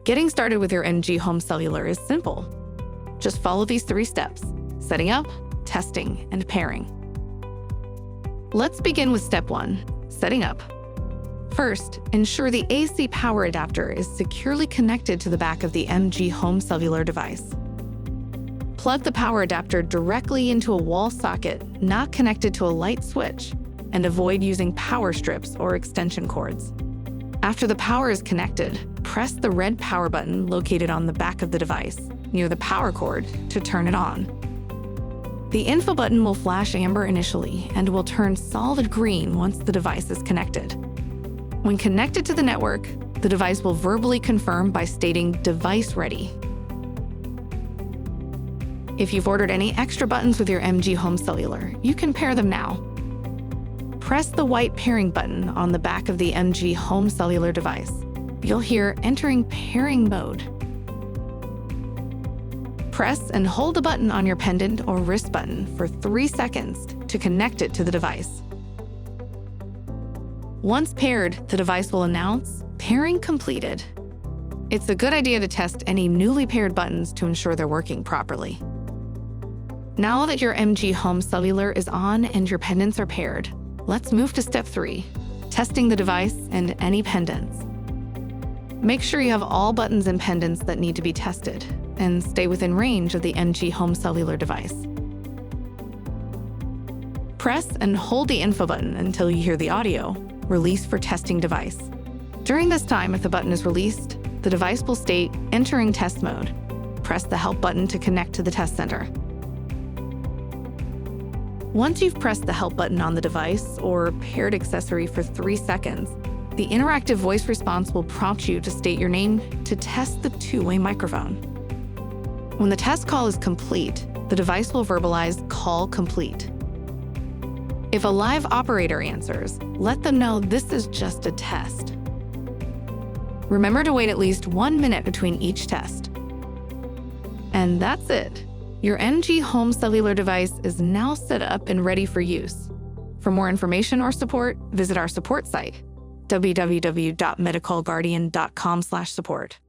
Getting started with your MGHome Cellular is simple. Just follow these 3 steps: setting up, testing, and pairing. Let's begin with step 1, setting up. First, ensure the AC power adapter is securely connected to the back of the MGHome Cellular device. Plug the power adapter directly into a wall socket not connected to a light switch, and avoid using power strips or extension cords. After the power is connected, press the red power button located on the back of the device, near the power cord, to turn it on. The info button will flash amber initially and will turn solid green once the device is connected. When connected to the network, the device will verbally confirm by stating "device ready." If you've ordered any extra buttons with your MGHome Cellular, you can pair them now. Press the white pairing button on the back of the MGHome Cellular device. You'll hear "entering pairing mode." Press and hold the button on your pendant or wrist button for 3 seconds to connect it to the device. Once paired, the device will announce "pairing completed." It's a good idea to test any newly paired buttons to ensure they're working properly. Now that your MGHome Cellular is on and your pendants are paired, let's move to step 3, testing the device and any pendants. Make sure you have all buttons and pendants that need to be tested, and stay within range of the MGHome Cellular device. Press and hold the info button until you hear the audio, "Release for testing device." During this time, if the button is released, the device will state "entering test mode." Press the help button to connect to the test center. Once you've pressed the help button on the device or paired accessory for 3 seconds, the interactive voice response will prompt you to state your name to test the 2-way microphone. When the test call is complete, the device will verbalize "call complete." If a live operator answers, let them know this is just a test. Remember to wait at least 1 minute between each test. And that's it. Your MGHome Cellular device is now set up and ready for use. For more information or support, visit our support site, www.medicalguardian.com/support.